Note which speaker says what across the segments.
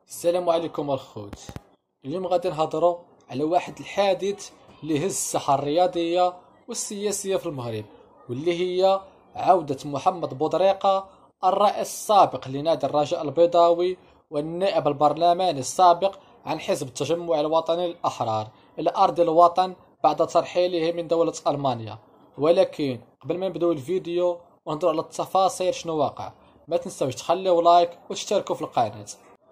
Speaker 1: السلام عليكم الخوت. اليوم غادي نهضروا على واحد الحادث اللي هز الساحه الرياضيه والسياسيه في المغرب، واللي هي عودة محمد بودريقة الرئيس السابق لنادي الرجاء البيضاوي والنائب البرلماني السابق عن حزب التجمع الوطني للأحرار إلى أرض الوطن بعد ترحيله من دولة ألمانيا. ولكن قبل ما نبداو الفيديو ونهضروا على التفاصيل شنو واقع، ما تنساوش تخليو لايك وتشتركوا في القناة.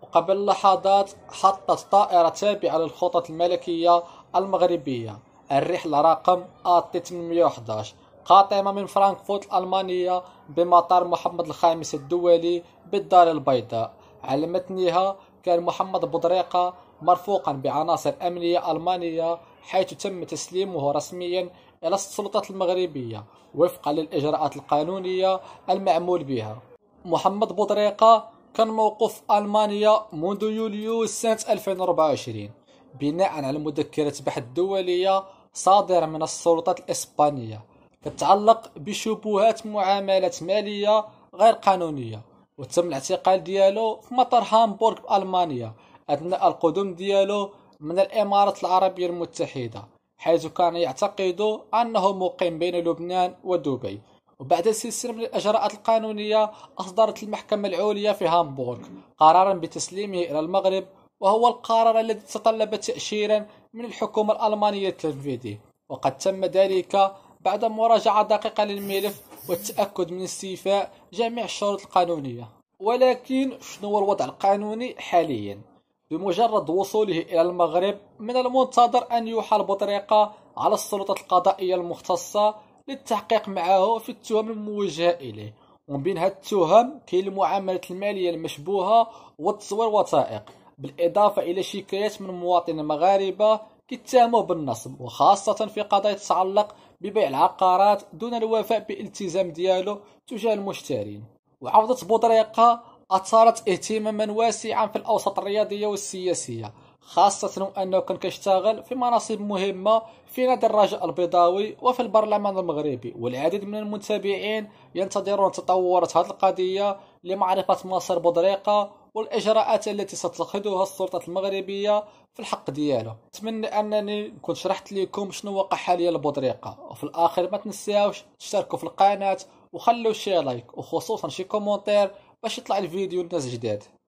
Speaker 1: وقبل لحظات حطت طائرة تابعة للخطط الملكية المغربية الرحلة رقم AT 811 قاطمة من فرانكفورت الألمانية بمطار محمد الخامس الدولي بالدار البيضاء. على متنها كان محمد بودريقة مرفوقا بعناصر أمنية ألمانية، حيث تم تسليمه رسميا إلى السلطات المغربية وفقا للإجراءات القانونية المعمول بها. محمد بودريقة كان موقوف في ألمانيا منذ يوليو سنة 2024 بناء على مذكرة بحث دولية صادرة من السلطات الإسبانية تتعلق بشبهات معاملات مالية غير قانونية، وتم الاعتقال ديالو في مطار هامبورغ بألمانيا أثناء القدوم ديالو من الإمارات العربية المتحدة، حيث كان يعتقد أنه مقيم بين لبنان ودبي. وبعد سلسلة من الإجراءات القانونية أصدرت المحكمة العليا في هامبورغ قرارا بتسليمه إلى المغرب، وهو القرار الذي تطلب تأشيرا من الحكومة الألمانية التنفيذي، وقد تم ذلك بعد مراجعة دقيقة للملف والتأكد من استيفاء جميع الشروط القانونية. ولكن شنو هو الوضع القانوني حاليا؟ بمجرد وصوله إلى المغرب من المنتظر أن يحال بطريقة على السلطات القضائية المختصة للتحقيق معه في التهم الموجهة إليه، ومن بين هاد التهم كاين المعاملات المالية المشبوهة وتصوير وثائق، بالإضافة إلى شكايات من مواطنين مغاربة كيتهموه بالنصب، وخاصة في قضايا تتعلق ببيع العقارات دون الوفاء بالالتزام ديالو تجاه المشترين. وعودة بودريقة أثارت اهتماما واسعا في الأوساط الرياضية والسياسية، خاصة أنه كان كيشتغل في مناصب مهمة في نادي الرجاء البيضاوي وفي البرلمان المغربي، والعديد من المتابعين ينتظرون تطورات هذه القضية لمعرفة مصير بودريقة والإجراءات التي ستتخذها السلطات المغربية في الحق ديالو. أتمنى أنني كنت شرحت لكم شنو وقع حاليا لبودريقة، وفي الآخر ما تنساوش تشتركوا في القناة وخلوا شي لايك وخصوصا شي كومنتير باش يطلع الفيديو لناس جداد.